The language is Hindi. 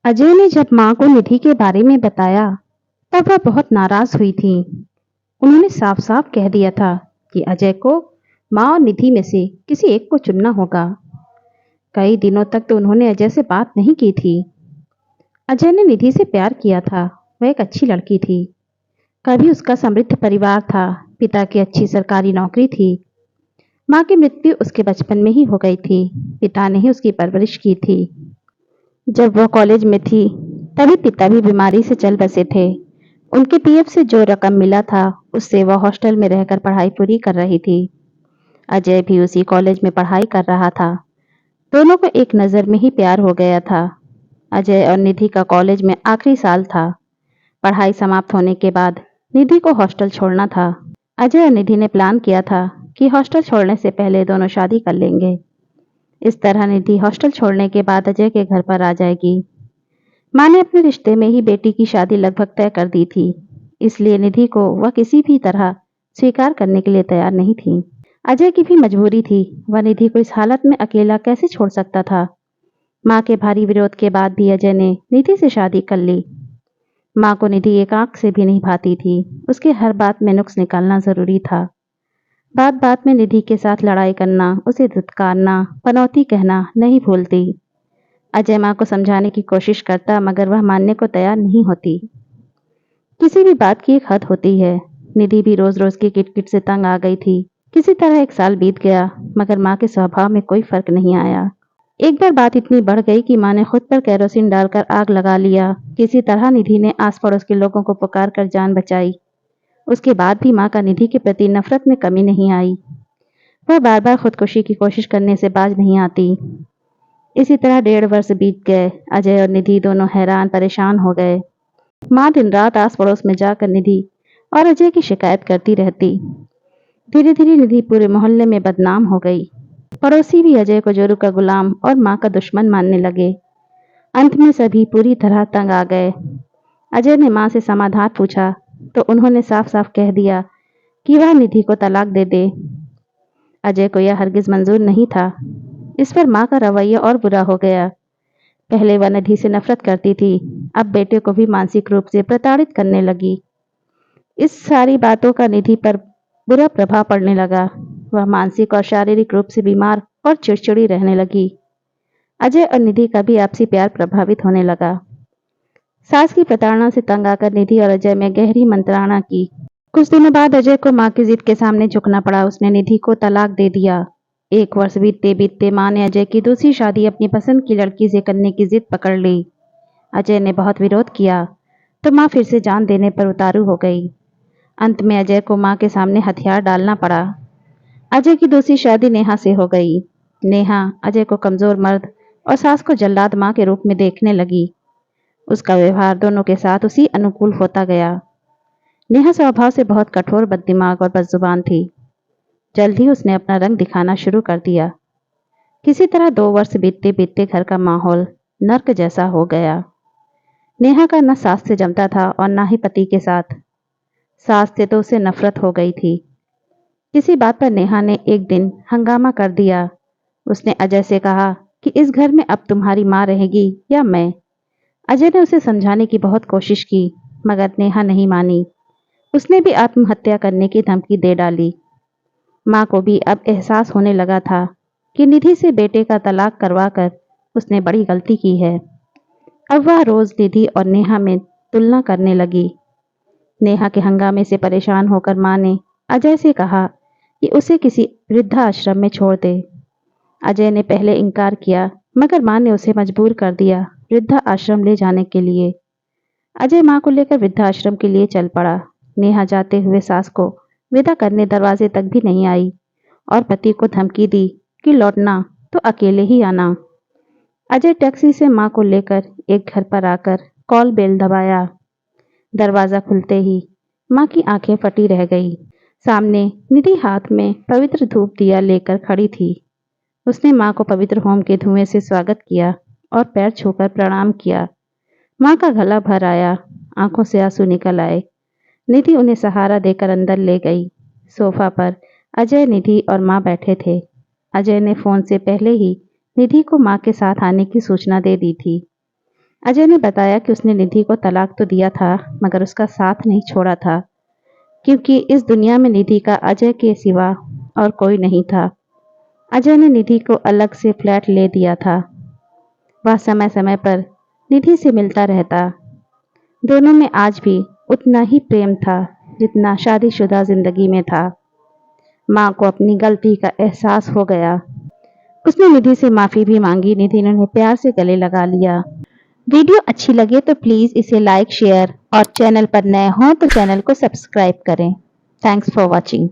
अजय ने जब माँ को निधि के बारे में बताया तब वह बहुत नाराज हुई थी। उन्होंने साफ साफ कह दिया था कि अजय को माँ और निधि में से किसी एक को चुनना होगा। कई दिनों तक तो उन्होंने अजय से बात नहीं की थी। अजय ने निधि से प्यार किया था। वह एक अच्छी लड़की थी। कभी उसका समृद्ध परिवार था। पिता की अच्छी सरकारी नौकरी थी। माँ की मृत्यु उसके बचपन में ही हो गई थी। पिता ने ही उसकी परवरिश की थी। जब वह कॉलेज में थी तभी पिता भी बीमारी से चल बसे थे। उनके पीएफ से जो रकम मिला था उससे वह हॉस्टल में रहकर पढ़ाई पूरी कर रही थी। अजय भी उसी कॉलेज में पढ़ाई कर रहा था। दोनों को एक नज़र में ही प्यार हो गया था। अजय और निधि का कॉलेज में आखिरी साल था। पढ़ाई समाप्त होने के बाद निधि को हॉस्टल छोड़ना था। अजय और निधि ने प्लान किया था कि हॉस्टल छोड़ने से पहले दोनों शादी कर लेंगे। इस तरह निधि हॉस्टल छोड़ने के बाद अजय के घर पर आ जाएगी। माँ ने अपने रिश्ते में ही बेटी की शादी लगभग तय कर दी थी, इसलिए निधि को वह किसी भी तरह स्वीकार करने के लिए तैयार नहीं थी। अजय की भी मजबूरी थी। वह निधि को इस हालत में अकेला कैसे छोड़ सकता था। माँ के भारी विरोध के बाद भी अजय ने निधि से शादी कर ली। माँ को निधि एक आंख से भी नहीं भाती थी। उसके हर बात में नुक्स निकालना जरूरी था। बात बात में निधि के साथ लड़ाई करना, उसे धुतकारना, पनौती कहना नहीं भूलती। अजय माँ को समझाने की कोशिश करता मगर वह मानने को तैयार नहीं होती। किसी भी बात की एक हद होती है। निधि भी रोज रोज की किटकिट से तंग आ गई थी। किसी तरह एक साल बीत गया मगर माँ के स्वभाव में कोई फर्क नहीं आया। एक बार बात इतनी बढ़ गई कि माँ ने खुद पर केरोसिन डालकर आग लगा लिया। किसी तरह निधि ने आस पड़ोस के लोगों को पुकार कर जान बचाई। उसके बाद भी माँ का निधि के प्रति नफरत में कमी नहीं आई। वह बार बार खुदकुशी की कोशिश करने से बाज नहीं आती। इसी तरह 1.5 वर्ष बीत गए। अजय और निधि दोनों हैरान परेशान हो गए। माँ दिन रात आस पड़ोस में जाकर निधि और अजय की शिकायत करती रहती। धीरे धीरे निधि पूरे मोहल्ले में बदनाम हो गई। पड़ोसी भी अजय को जोरू का गुलाम और माँ का दुश्मन मानने लगे। अंत में सभी पूरी तरह तंग आ गए। अजय ने माँ से समाधान पूछा तो उन्होंने साफ साफ कह दिया कि वह निधि को तलाक दे दे। अजय को यह हरगिज मंजूर नहीं था। इस पर माँ का रवैया और बुरा हो गया। पहले वह निधि से नफरत करती थी, अब बेटे को भी मानसिक रूप से प्रताड़ित करने लगी। इस सारी बातों का निधि पर बुरा प्रभाव पड़ने लगा। वह मानसिक और शारीरिक रूप से बीमार और चिड़चिड़ी रहने लगी। अजय और निधि का भी आपसी प्यार प्रभावित होने लगा। सास की प्रताड़ना से तंग आकर निधि और अजय में गहरी मंत्रणा की। कुछ दिनों बाद अजय को माँ की जिद के सामने झुकना पड़ा। उसने निधि को तलाक दे दिया। 1 वर्ष बीतते बीतते माँ ने अजय की दूसरी शादी अपनी पसंद की लड़की से करने की जिद पकड़ ली। अजय ने बहुत विरोध किया तो माँ फिर से जान देने पर उतारू हो गई। अंत में अजय को माँ के सामने हथियार डालना पड़ा। अजय की दूसरी शादी नेहा से हो गई। नेहा अजय को कमजोर मर्द और सास को जल्लाद माँ के रूप में देखने लगी। उसका व्यवहार दोनों के साथ उसी अनुकूल होता गया। नेहा स्वभाव से बहुत कठोर, बददिमाग और बदजुबान थी। जल्द ही उसने अपना रंग दिखाना शुरू कर दिया। किसी तरह 2 वर्ष बीतते बीतते घर का माहौल नर्क जैसा हो गया। नेहा का न सास से जमता था और न ही पति के साथ। सास से तो उसे नफरत हो गई थी। किसी बात पर नेहा ने एक दिन हंगामा कर दिया। उसने अजय से कहा कि इस घर में अब तुम्हारी माँ रहेगी या मैं। अजय ने उसे समझाने की बहुत कोशिश की मगर नेहा नहीं मानी। उसने भी आत्महत्या करने की धमकी दे डाली। माँ को भी अब एहसास होने लगा था कि निधि से बेटे का तलाक करवाकर उसने बड़ी गलती की है। अब वह रोज निधि और नेहा में तुलना करने लगी। नेहा के हंगामे से परेशान होकर माँ ने अजय से कहा कि उसे किसी वृद्धाश्रम में छोड़ दे। अजय ने पहले इनकार किया मगर माँ ने उसे मजबूर कर दिया वृद्धाश्रम ले जाने के लिए। अजय माँ को लेकर वृद्धाश्रम के लिए चल पड़ा। नेहा जाते हुए सास को विदा करने दरवाजे तक भी नहीं आई और पति को धमकी दी कि लौटना तो अकेले ही आना। अजय टैक्सी से माँ को लेकर एक घर पर आकर कॉल बेल दबाया। दरवाजा खुलते ही माँ की आंखें फटी रह गई। सामने निधि हाथ में पवित्र धूप दिया लेकर खड़ी थी। उसने माँ को पवित्र होम के धुएं से स्वागत किया और पैर छूकर प्रणाम किया। माँ का गला भर आया, आंखों से आंसू निकल आए। निधि उन्हें सहारा देकर अंदर ले गई। सोफा पर अजय, निधि और माँ बैठे थे। अजय ने फोन से पहले ही निधि को माँ के साथ आने की सूचना दे दी थी। अजय ने बताया कि उसने निधि को तलाक तो दिया था मगर उसका साथ नहीं छोड़ा था, क्योंकि इस दुनिया में निधि का अजय के सिवा और कोई नहीं था। अजय ने निधि को अलग से फ्लैट ले दिया था। वह समय समय पर निधि से मिलता रहता। दोनों में आज भी उतना ही प्रेम था जितना शादीशुदा जिंदगी में था। माँ को अपनी गलती का एहसास हो गया। उसने निधि से माफी भी मांगी। निधि ने उन्हें प्यार से गले लगा लिया। वीडियो अच्छी लगे तो प्लीज इसे लाइक, शेयर और चैनल पर नए हों तो चैनल को सब्सक्राइब करें। Thanks for watching.